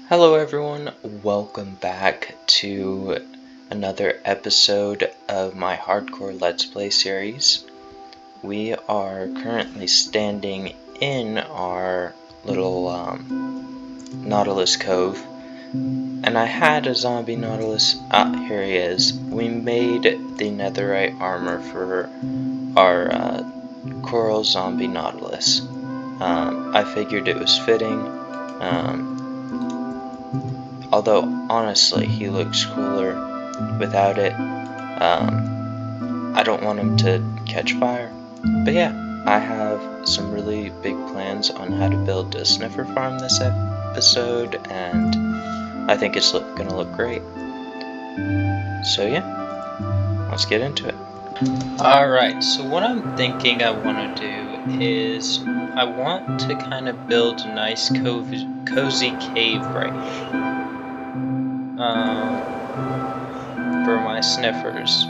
Hello everyone, welcome back to another episode of my Hardcore Let's Play series. We are currently standing in our little Nautilus Cove, and I had a zombie Nautilus. Here he is. We made the netherite armor for our coral zombie Nautilus. I figured it was fitting. Although, honestly, he looks cooler without it. I don't want him to catch fire. But yeah, I have some really big plans on how to build a sniffer farm this episode, and I think it's gonna look great. So yeah, let's get into it. Alright, so what I'm thinking I want to do is I want to kind of build a nice cozy cave right here. For my sniffers.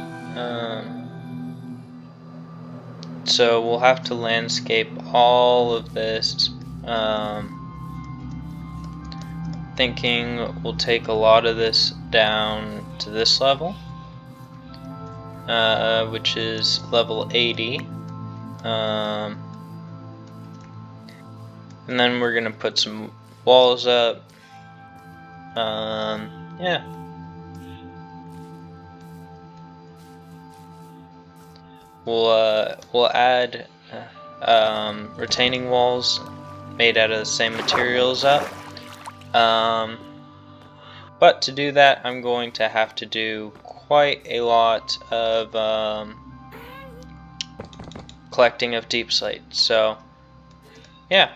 So we'll have to landscape all of this. Thinking we'll take a lot of this down to this level, which is level 80. And then we're gonna put some walls up. Yeah. We'll add retaining walls made out of the same materials up. But to do that, I'm going to have to do quite a lot of collecting of deep slate. So yeah,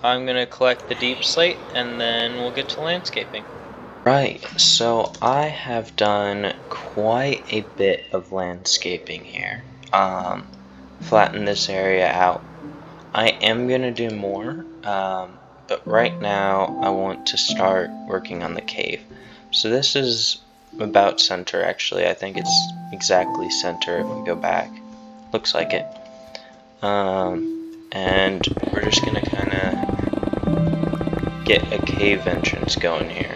I'm gonna collect the deep slate and then we'll get to landscaping. Right, so I have done quite a bit of landscaping here. Flatten this area out. I am gonna do more, but right now I want to start working on the cave. So this is about center actually. I think it's exactly center if we go back. Looks like it. And we're just gonna kinda get a cave entrance going here.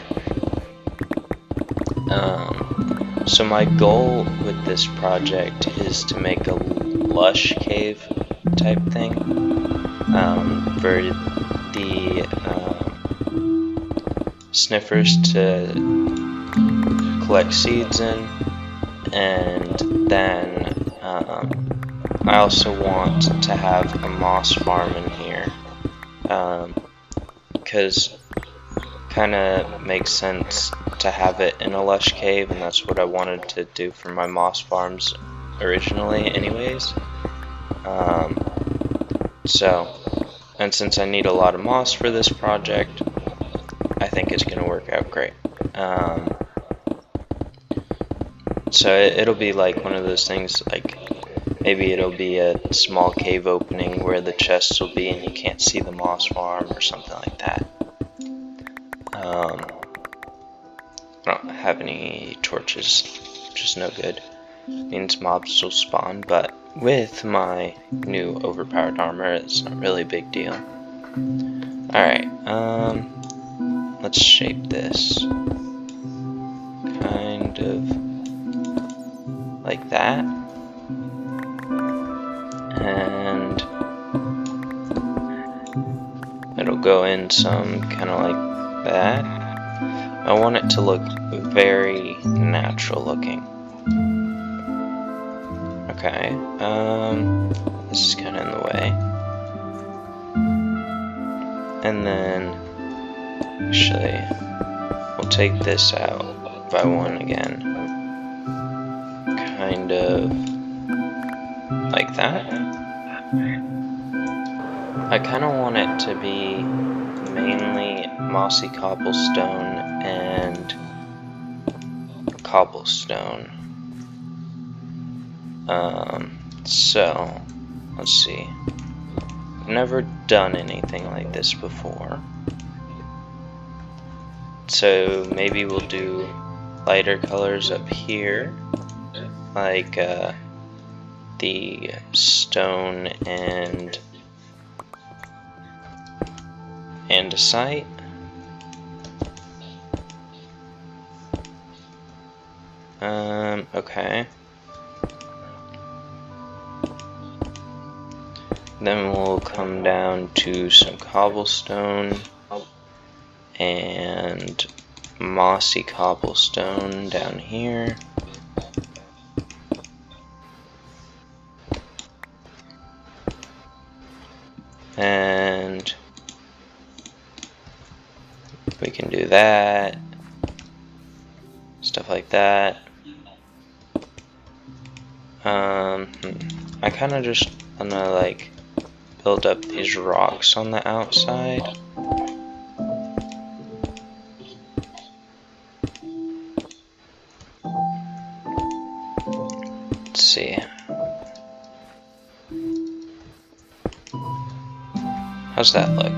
So my goal with this project is to make a lush cave type thing for the sniffers to collect seeds in, and then I also want to have a moss farm in here, because kind of makes sense to have it in a lush cave, and that's what I wanted to do for my moss farms originally anyways. And since I need a lot of moss for this project, I think it's going to work out great. So it'll be like one of those things, like maybe it'll be a small cave opening where the chests will be and you can't see the moss farm or something like that. I don't have any torches, which is no good. Means mobs will spawn, but with my new overpowered armor, it's not really a big deal. Alright, let's shape this. Kind of like that. And it'll go in some kind of like that. I want it to look very natural looking. Okay, this is kind of in the way. And then, actually, we'll take this out by one again. Kind of like that. I kind of want it to be mainly mossy cobblestone and cobblestone. So let's see. I've never done anything like this before, so maybe we'll do lighter colors up here, like the stone and andesite. Okay. Then we'll come down to some cobblestone and mossy cobblestone down here. And we can do that. Stuff like that. I kind of just wanna like build up these rocks on the outside. Let's see. How's that look?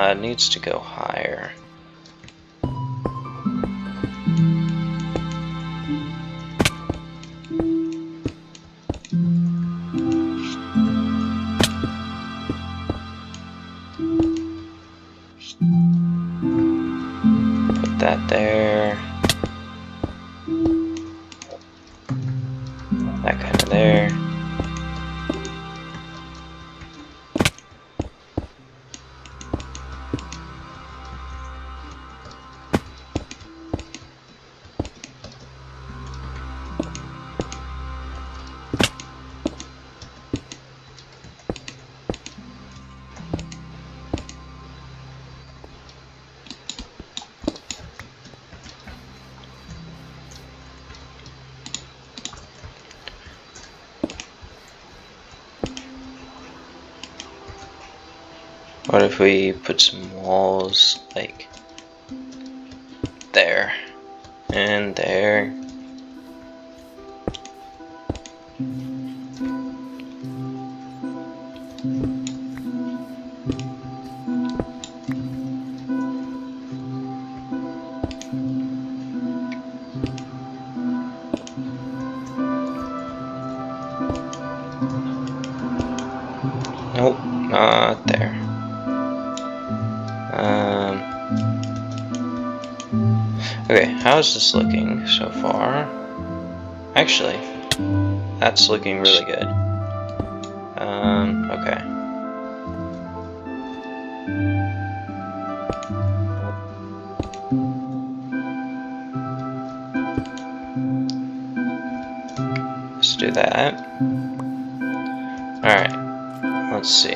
It needs to go higher. Put that there. That kind of there. What if we put some walls like there and there? Nope, not there. Okay, how's this looking so far? Actually, that's looking really good. Okay. Let's do that. Alright, let's see.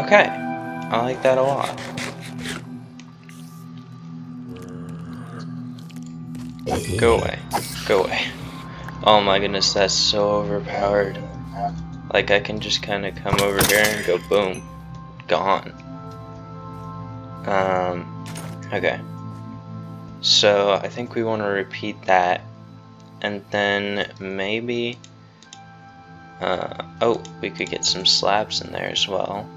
Okay, I like that a lot. Go away. Go away. Oh my goodness, that's so overpowered. Like, I can just kind of come over here and go boom. Gone. Okay. So, I think we want to repeat that. And then maybe... oh, we could get some slabs in there as well.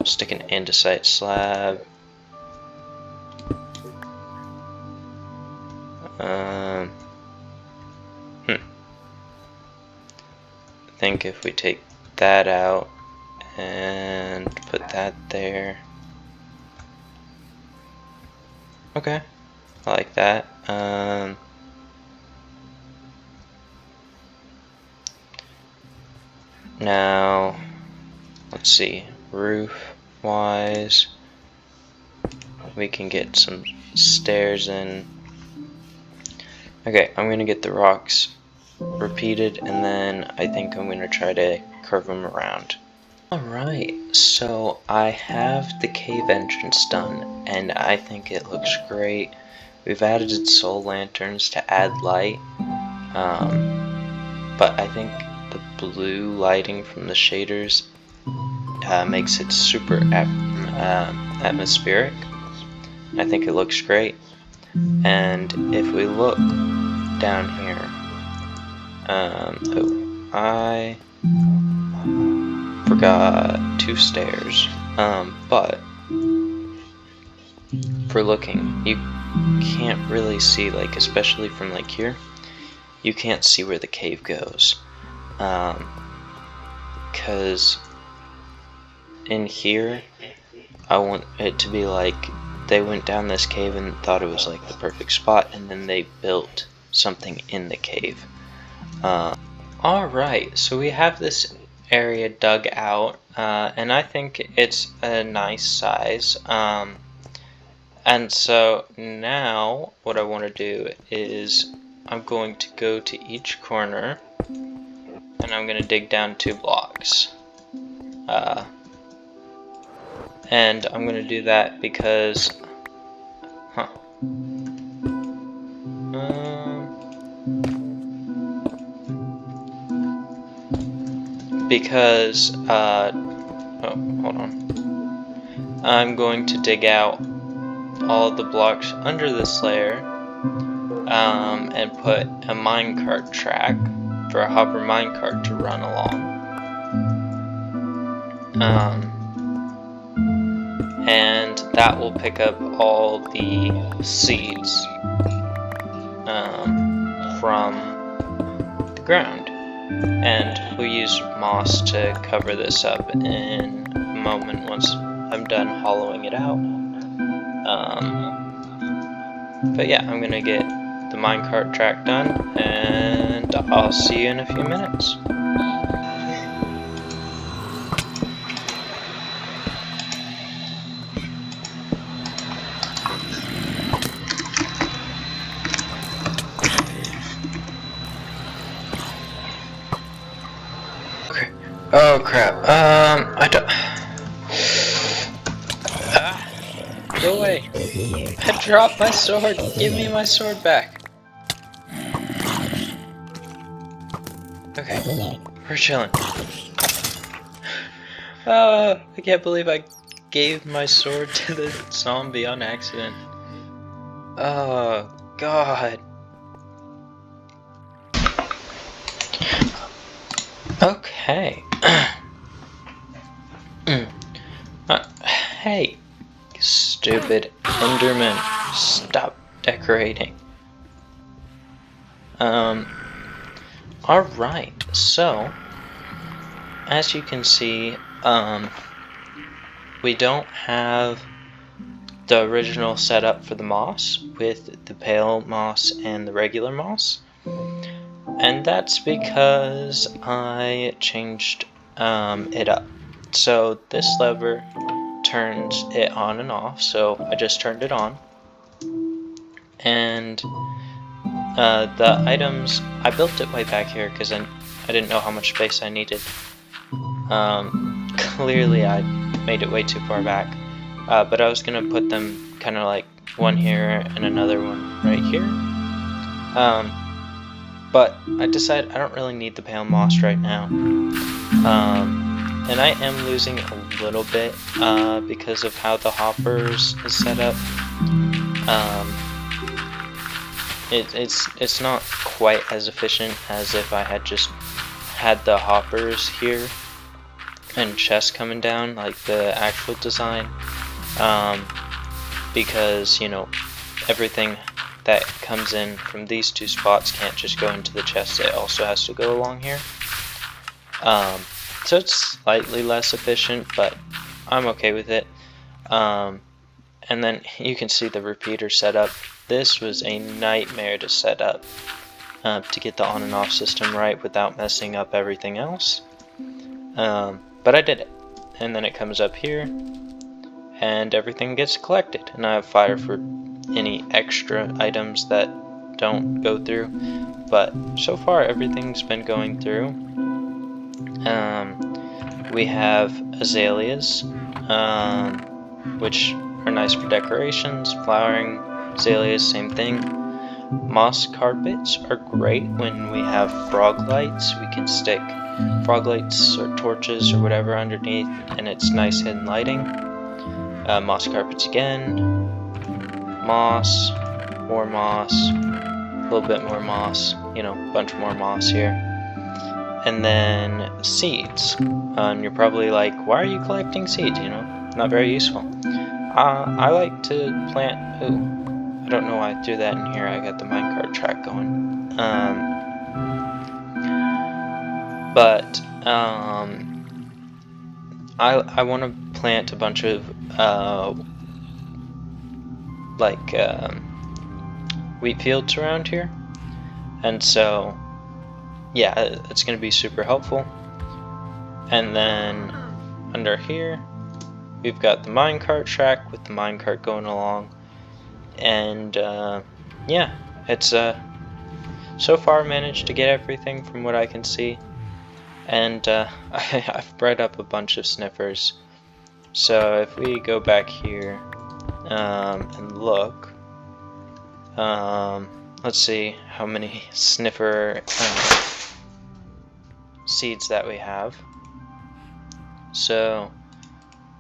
Stick an andesite slab. I think if we take that out and put that there. Okay, I like that. Now, let's see, roof wise, we can get some stairs in. Okay, I'm gonna get the rocks repeated, and then I think I'm gonna try to curve them around. Alright, so I have the cave entrance done, and I think it looks great. We've added soul lanterns to add light, but I think the blue lighting from the shaders makes it super atmospheric. I think it looks great. And if we look down here, oh, I forgot 2 stairs, but for looking, you can't really see, like, especially from like here, you can't see where the cave goes. because in here I want it to be like they went down this cave and thought it was like the perfect spot, and then they built something in the cave. Alright, so we have this area dug out, and I think it's a nice size. And so now what I want to do is I'm going to go to each corner and I'm going to dig down 2 blocks. And I'm going to do that because oh, hold on. I'm going to dig out all of the blocks under this layer and put a minecart track for a hopper minecart to run along. And that will pick up all the seeds from the ground. And we'll use moss to cover this up in a moment once I'm done hollowing it out. But yeah, I'm gonna get the minecart track done, and I'll see you in a few minutes. Oh crap, I don't... Go away! I dropped my sword! Give me my sword back! Okay, we're chilling. I can't believe I gave my sword to the zombie on accident. Oh, God. Okay. Hey, stupid Enderman, stop decorating. Alright, so, as you can see, we don't have the original setup for the moss with the pale moss and the regular moss. And that's because I changed it up. So this lever turns it on and off, so I just turned it on. And the items, I built it way back here because I didn't know how much space I needed. Clearly I made it way too far back, but I was going to put them kind of like one here and another one right here. But I decided I don't really need the pale moss right now. And I am losing a little bit because of how the hoppers is set up. It's not quite as efficient as if I had just had the hoppers here and chests coming down like the actual design. Because, you know, everything that comes in from these 2 spots can't just go into the chest, it also has to go along here. So it's slightly less efficient, but I'm okay with it. And then you can see the repeater setup. This was a nightmare to set up to get the on and off system right without messing up everything else. But I did it. And then it comes up here and everything gets collected, and I have fire for any extra items that don't go through, but so far everything's been going through. We have azaleas, which are nice for decorations. Flowering azaleas, same thing. Moss carpets are great when we have frog lights. We can stick frog lights or torches or whatever underneath, and it's nice hidden lighting. Moss carpets again. Moss, more moss, a little bit more moss, you know, a bunch more moss here. And then seeds. You're probably like, why are you collecting seeds? You know, not very useful. I like to plant. Ooh, I don't know why I threw that in here. I got the minecart track going. But I want to plant a bunch of like wheat fields around here, and so yeah, it's going to be super helpful. And then under here we've got the minecart track with the minecart going along, and yeah, it's so far managed to get everything from what I can see. And I've bred up a bunch of sniffers. So if we go back here and look, let's see how many sniffer seeds that we have. So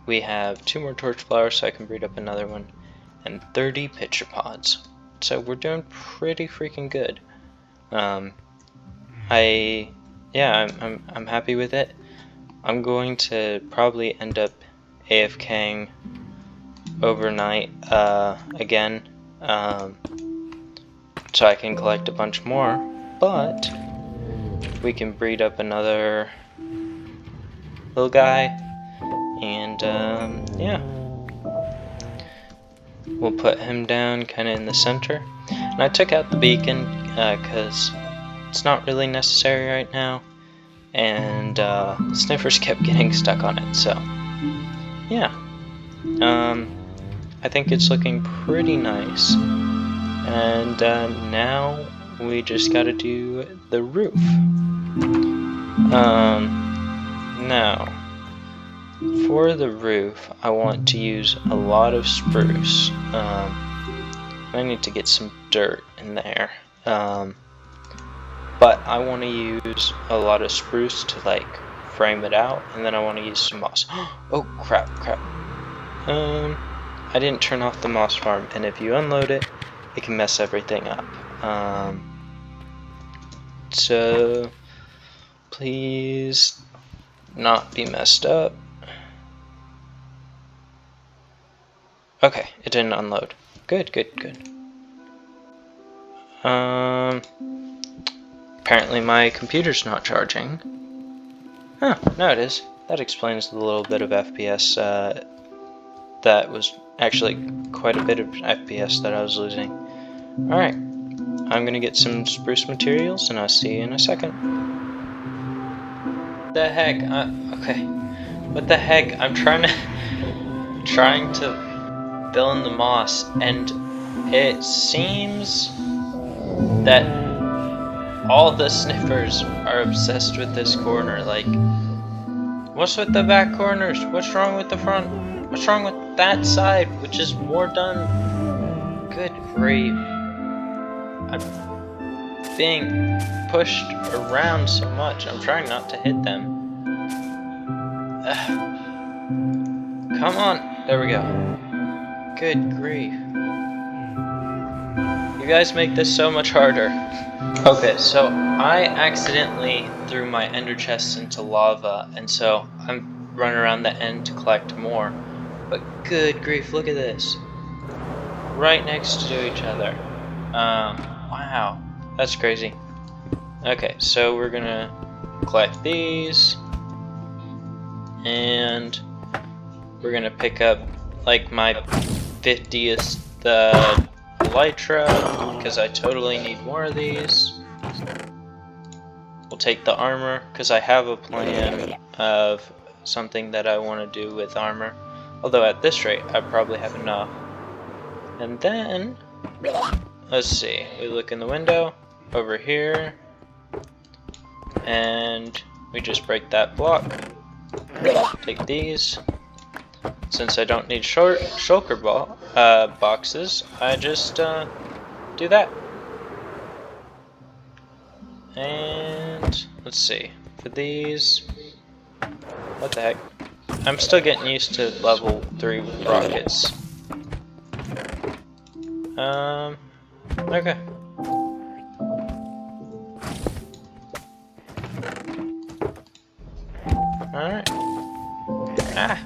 we have 2 more torch flowers, so I can breed up another one, and 30 pitcher pods. So we're doing pretty freaking good. I'm happy with it. I'm going to probably end up AFKing overnight again, so I can collect a bunch more, but we can breed up another little guy, and yeah, we'll put him down kind of in the center. And I took out the beacon because it's not really necessary right now, and sniffers kept getting stuck on it. So yeah, I think it's looking pretty nice. And now we just gotta do the roof. Now for the roof, I want to use a lot of spruce. I need to get some dirt in there. But I want to use a lot of spruce to like frame it out, and then I want to use some moss. Oh crap. I didn't turn off the moss farm, and if you unload it, it can mess everything up. So please not be messed up. Okay, it didn't unload. Good. Apparently my computer's not charging. Huh, no it is. That explains the little bit of FPS, that was actually quite a bit of FPS that I was losing. Alright, I'm gonna get some spruce materials and I'll see you in a second. What the heck? Okay. What the heck? I'm trying to fill in the moss, and it seems that all the sniffers are obsessed with this corner. Like, what's with the back corners? What's wrong with the front? What's wrong with that side, which is more done? Good grief. I'm being pushed around so much. I'm trying not to hit them. Come on. There we go. Good grief. You guys make this so much harder. Okay, so I accidentally threw my ender chest into lava, and so I'm running around the end to collect more. But good grief, look at this. Right next to each other. Wow, that's crazy. Okay, so we're gonna collect these, and we're gonna pick up like my 50th elytra, because I totally need more of these. We'll take the armor, because I have a plan of something that I want to do with armor. Although at this rate, I probably have enough. And then, let's see, we look in the window, over here, and we just break that block. Take these. Since I don't need shulker boxes, I just do that. And let's see, for these, what the heck? I'm still getting used to level 3 rockets. Okay. Alright. Ah!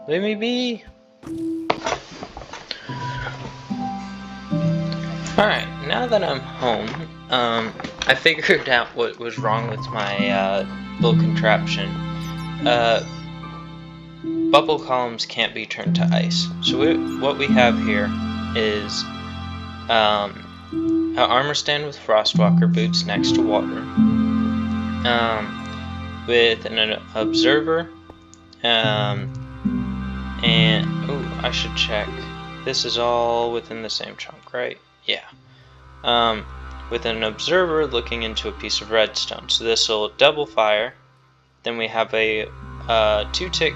Leave me be! Alright, now that I'm home, I figured out what was wrong with my little contraption. Bubble columns can't be turned to ice. So what we have here is an armor stand with frostwalker boots next to water, with an observer, and oh, I should check. This is all within the same chunk, right? Yeah. With an observer looking into a piece of redstone. So this will double fire. Then we have a 2-tick.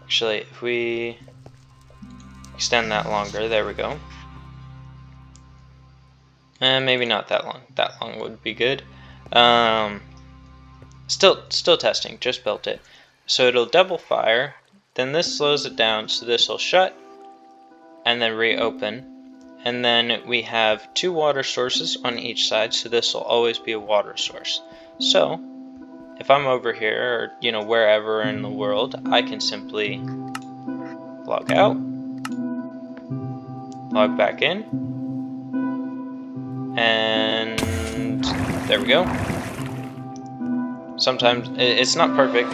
Actually, if we extend that longer, there we go. And maybe not that long. That long would be good. Still testing. Just built it. So it'll double fire. Then this slows it down. So this will shut and then reopen. And then we have 2 water sources on each side. So this will always be a water source. So if I'm over here, or wherever in the world, I can simply log out, log back in, and there we go. Sometimes it's not perfect.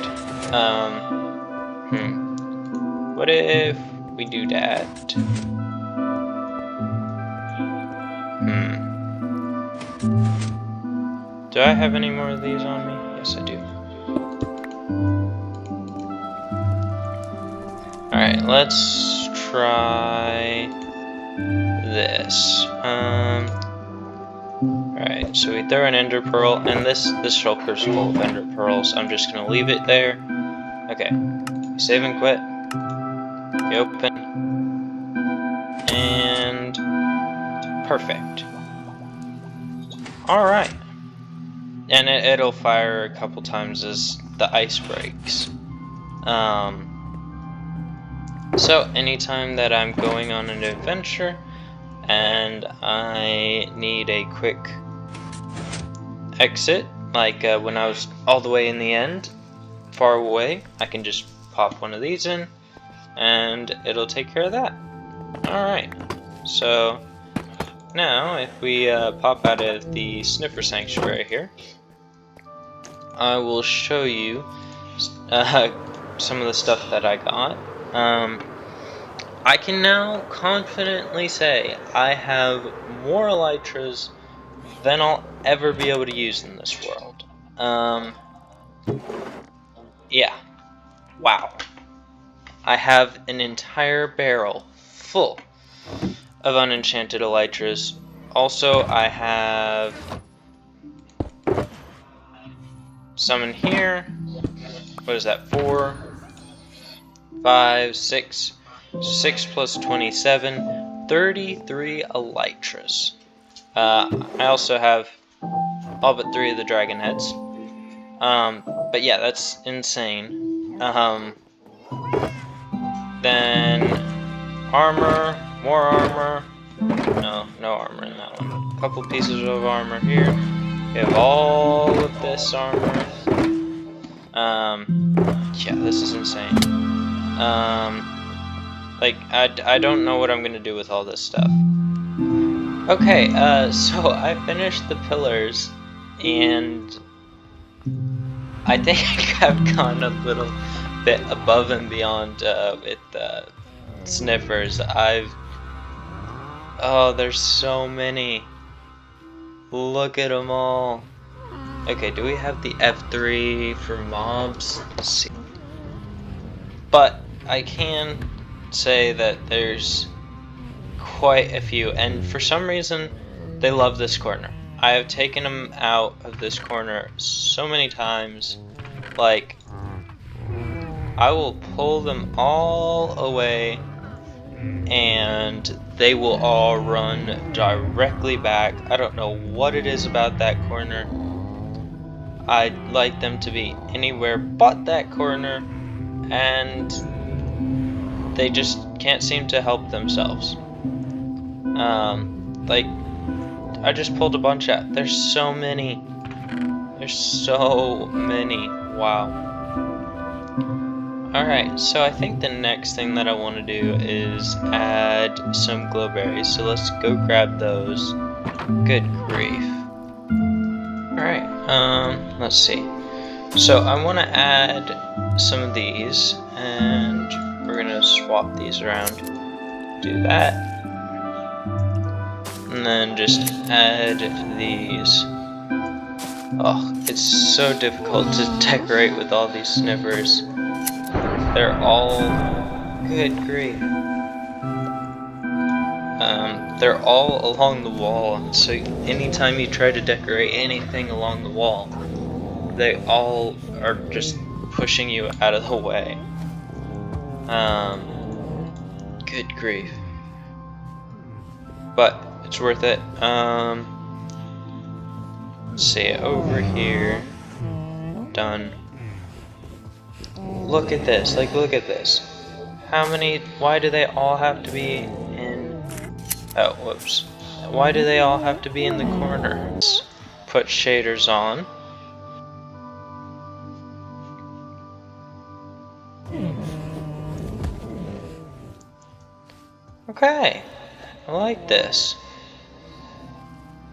What if we do that? Do I have any more of these on me? Yes, I do. Alright, let's try this. Alright, so we throw an ender pearl, and this shulker's full of ender pearls. I'm just gonna leave it there. Okay, we save and quit. We open. And perfect. Alright. And it'll fire a couple times as the ice breaks. So anytime that I'm going on an adventure and I need a quick exit, like when I was all the way in the end, far away, I can just pop one of these in and it'll take care of that. Alright, so now if we pop out of the Sniffer Sanctuary here, I will show you some of the stuff that I got. I can now confidently say I have more elytras than I'll ever be able to use in this world. Yeah. Wow. I have an entire barrel full of unenchanted elytras. Also, I have some in here. What is that? 4, 5, 6. 6 plus 27. 33 elytras. I also have all but 3 of the dragon heads. But yeah, that's insane. Then armor, more armor. No armor in that one. A couple pieces of armor here. We have all of this armor. Yeah, this is insane. Like, I don't know what I'm gonna do with all this stuff. Okay, so I finished the pillars, and I think I've gone a little bit above and beyond with Sniffers. Oh, there's so many. Look at them all. Okay, do we have the F3 for mobs? Let's see. But I can say that there's quite a few, and for some reason they love this corner. I have taken them out of this corner so many times. Like, I will pull them all away and they will all run directly back. I don't know what it is about that corner. I'd like them to be anywhere but that corner, and they just can't seem to help themselves. Like, I just pulled a bunch out. There's so many. There's so many. Wow. Alright, so I think the next thing that I want to do is add some glowberries. So let's go grab those. Good grief. Alright, let's see. So I want to add some of these, and we're going to swap these around. Do that. And then just add these. Oh, it's so difficult to decorate with all these sniffers. They're all... good grief. They're all along the wall, so anytime you try to decorate anything along the wall, they all are just pushing you out of the way. Good grief. But it's worth it. Let's see, over here. Done. Look at this, look at this. How many, why do they all have to be in, oh, whoops. Why do they all have to be in the corner? Let's put shaders on. Okay, I like this.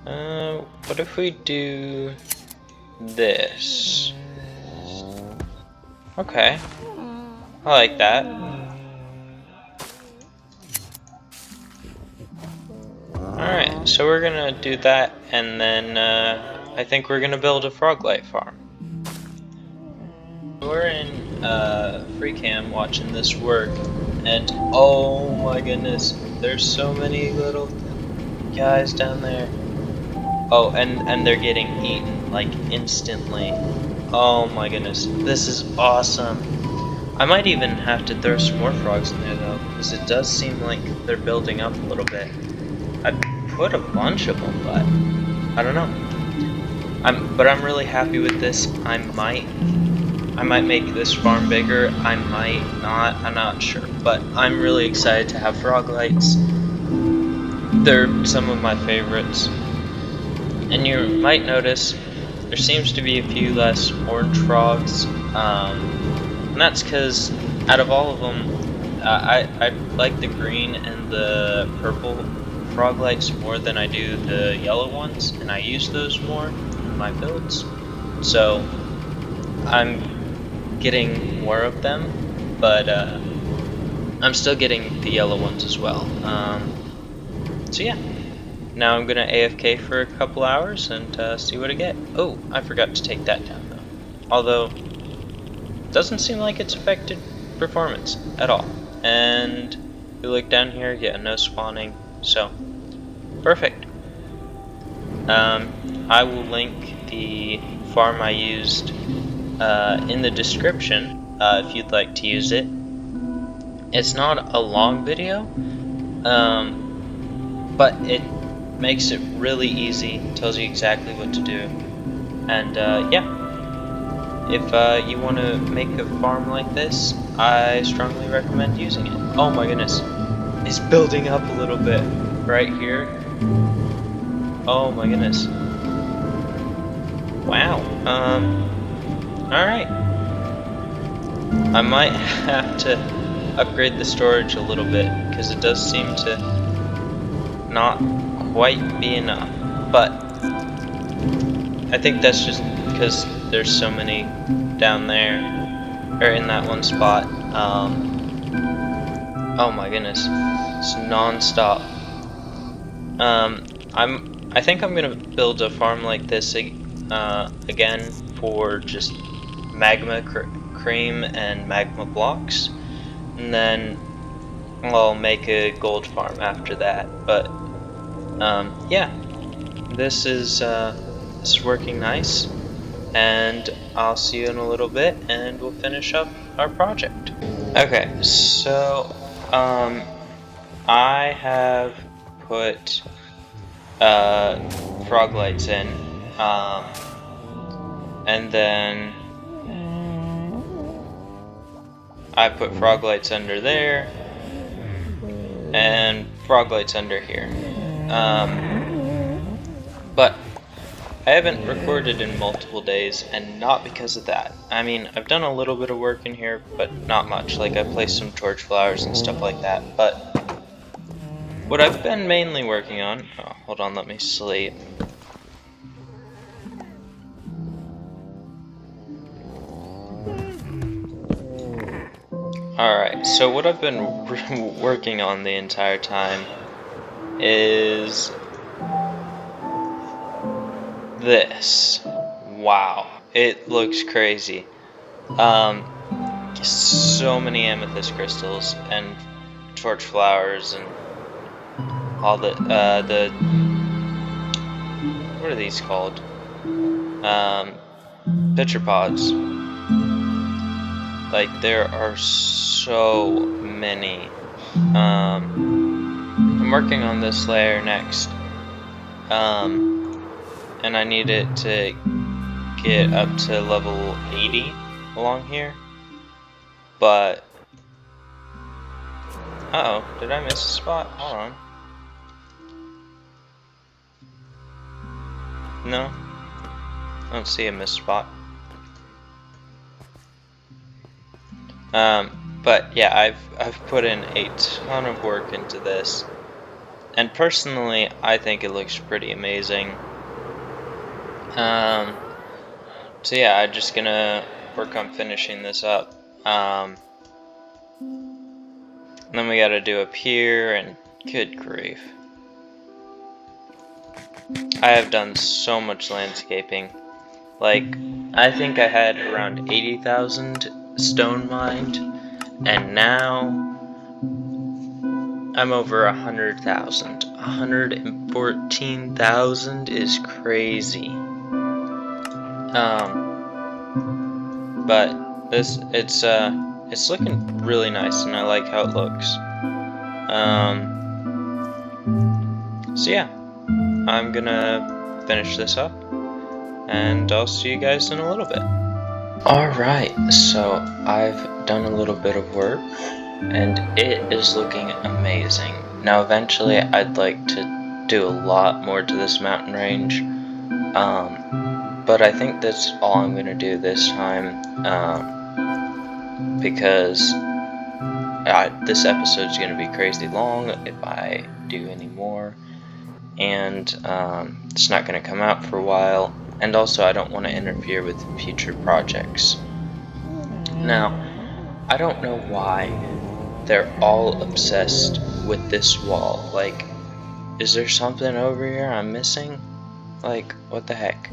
What if we do this? Okay, I like that. Alright, so we're gonna do that, and then I think we're gonna build a frog light farm. We're in free cam watching this work, and oh my goodness, there's so many little guys down there. Oh, and they're getting eaten like instantly. Oh my goodness, this is awesome. I might even have to throw some more frogs in there though, because it does seem like they're building up a little bit. I put a bunch of them, but I don't know. But I'm really happy with this. I might make this farm bigger. I might not. I'm not sure. But I'm really excited to have frog lights. They're some of my favorites. And you might notice there seems to be a few less orange frogs. And that's because out of all of them, I like the green and the purple frog lights more than I do the yellow ones, and I use those more in my builds. So I'm getting more of them, but I'm still getting the yellow ones as well. So yeah, now I'm gonna AFK for a couple hours and see what I get. Oh, I forgot to take that down though. Although, it doesn't seem like it's affected performance at all. And if you look down here, yeah, no spawning. So, perfect. I will link the farm I used in the description if you'd like to use it. It's not a long video, but it makes it really easy, tells you exactly what to do, and yeah, if you want to make a farm like this, I strongly recommend using it. Oh my goodness, it's building up a little bit right here. Oh my goodness. Wow. Alright. I might have to upgrade the storage a little bit, because it does seem to not quite be enough. But I think that's just because there's so many down there, or in that one spot. Oh my goodness. It's non-stop. I think I'm gonna build a farm like this again for just magma cream and magma blocks, and then I'll make a gold farm after that. But yeah, this is working nice, and I'll see you in a little bit, and we'll finish up our project. Okay, so I have put frog lights in, and then I put frog lights under there and frog lights under here, but I haven't recorded in multiple days, and not because of that. I mean, I've done a little bit of work in here, but not much. Like, I placed some torch flowers and stuff like that, but What I've been mainly working on, oh, hold on, let me sleep. Alright, so what I've been working on the entire time is this. Wow, it looks crazy. So many amethyst crystals and torch flowers and all the what are these called? Pitcher pods. Like, there are so many. I'm working on this layer next. And I need it to get up to level 80 along here. But uh-oh, did I miss a spot? Hold on. No, I don't see a missed spot. But yeah, I've put in a ton of work into this, and personally, I think it looks pretty amazing. So yeah, I'm just gonna work on finishing this up. Then we gotta do up here, and good grief. I have done so much landscaping. Like, I think I had around 80,000 stone mined, and now I'm over 100,000. 114,000 is crazy. But it's looking really nice, and I like how it looks. So yeah, I'm gonna finish this up, and I'll see you guys in a little bit. Alright, so I've done a little bit of work, and it is looking amazing. Now eventually I'd like to do a lot more to this mountain range, but I think that's all I'm going to do this time, because this episode's going to be crazy long if I do any more, and it's not going to come out for a while, and also I don't want to interfere with future projects. Now, I don't know why they're all obsessed with this wall. Like, is there something over here I'm missing? Like, what the heck?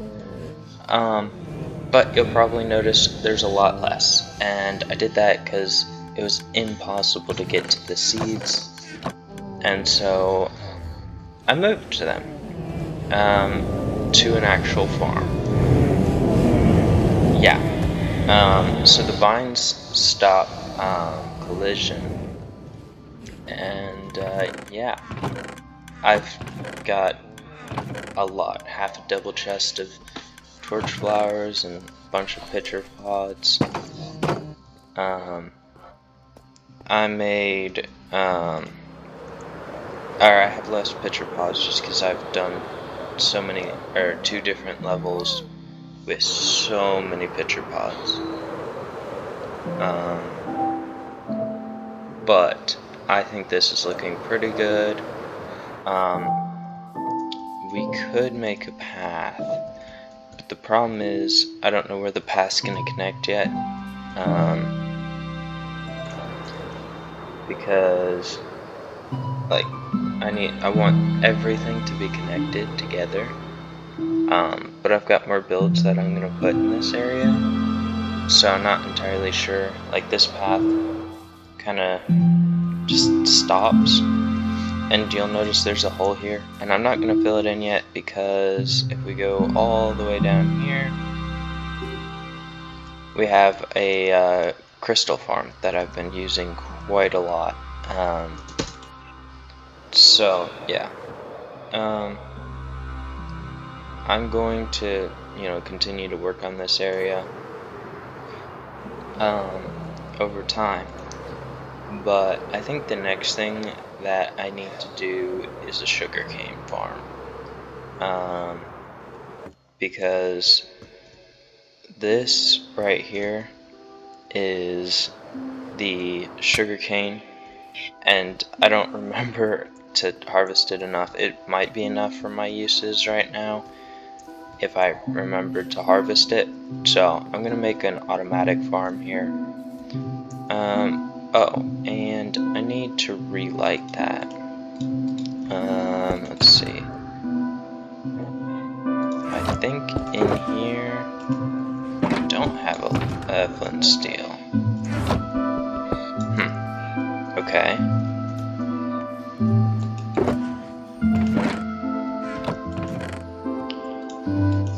But you'll probably notice there's a lot less, and I did that because it was impossible to get to the seeds, and so I moved them to an actual farm. Yeah. So the vines stop collision, and yeah, I've got a lot, half a double chest of torch flowers and a bunch of pitcher pods. I made or I have less pitcher pods just because I've done so many, or 2 different levels with so many pitcher pods. But I think this is looking pretty good. We could make a path, but the problem is I don't know where the path's gonna connect yet, because like I want everything to be connected together. But I've got more builds that I'm gonna put in this area, so I'm not entirely sure. Like, this path kinda just stops, and you'll notice there's a hole here, and I'm not gonna fill it in yet because if we go all the way down here, we have a crystal farm that I've been using quite a lot. So yeah, I'm going to, continue to work on this area over time. But I think the next thing that I need to do is a sugarcane farm. Because this right here is the sugarcane, and I don't remember to harvest it enough. It might be enough for my uses right now if I remembered to harvest it. So I'm gonna make an automatic farm here. Oh, and I need to relight that. Let's see. I think in here I don't have a flint steel. Okay.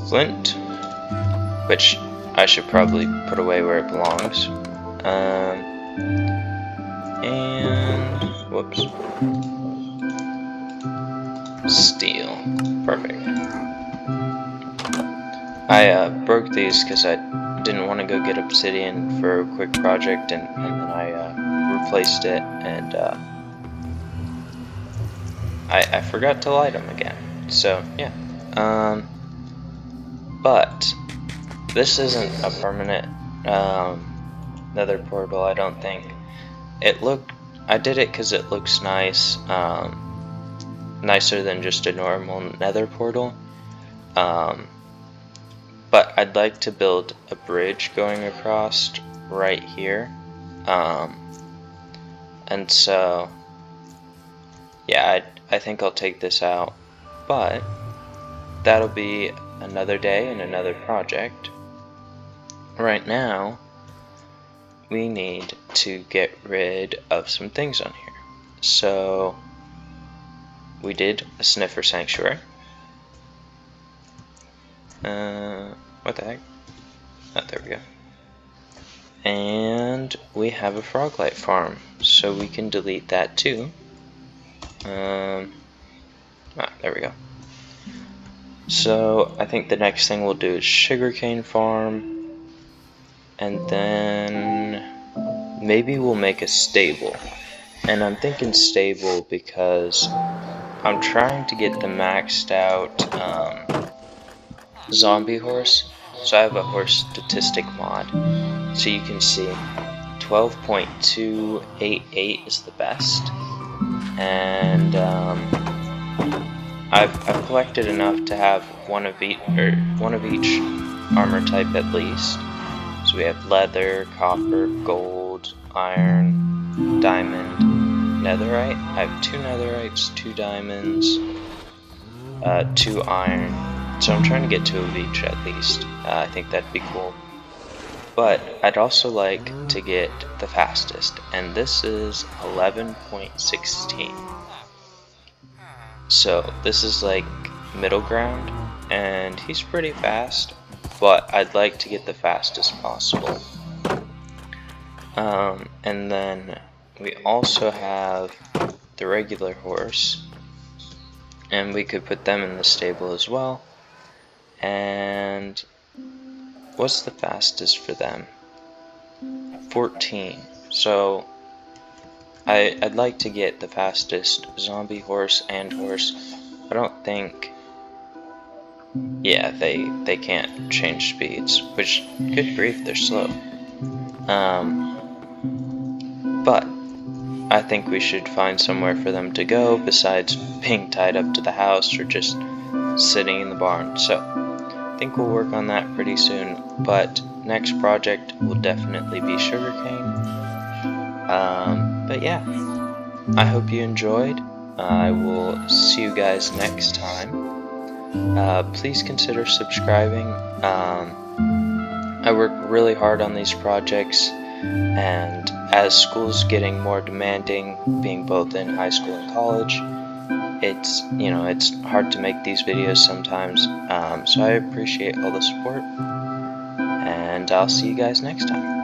Flint, which I should probably put away where it belongs. And whoops. Steel. Perfect. I broke these because I didn't want to go get obsidian for a quick project, and then I replaced it, and I forgot to light them again. So yeah. But this isn't a permanent nether portal, I don't think. I did it because it looks nice, nicer than just a normal nether portal. But I'd like to build a bridge going across right here. And so, yeah, I think I'll take this out. But that'll be another day and another project. Right now, we need to get rid of some things on here. So we did a Sniffer sanctuary. What the heck? Oh, there we go. And we have a froglight farm, so we can delete that too. There we go. So I think the next thing we'll do is sugarcane farm, and then maybe we'll make a stable. And I'm thinking stable because I'm trying to get the maxed out zombie horse. So I have a horse statistic mod, so you can see 12.288 is the best, and I've collected enough to have one of each armor type at least. So we have leather, copper, gold, iron, diamond, netherite. I have 2 netherites, 2 diamonds, 2 iron. So I'm trying to get 2 of each at least. I think that'd be cool. But I'd also like to get the fastest, and this is 11.16. So this is like middle ground, and he's pretty fast, but I'd like to get the fastest possible. And then we also have the regular horse, and we could put them in the stable as well. And what's the fastest for them? 14. So I'd like to get the fastest zombie horse and horse. I don't think, yeah, they can't change speeds, which, good grief, they're slow. But I think we should find somewhere for them to go besides being tied up to the house or just sitting in the barn. So I think we'll work on that pretty soon, but next project will definitely be sugarcane. But yeah, I hope you enjoyed. I will see you guys next time. Please consider subscribing. I work really hard on these projects, and as school's getting more demanding, being both in high school and college, it's hard to make these videos sometimes. So I appreciate all the support, and I'll see you guys next time.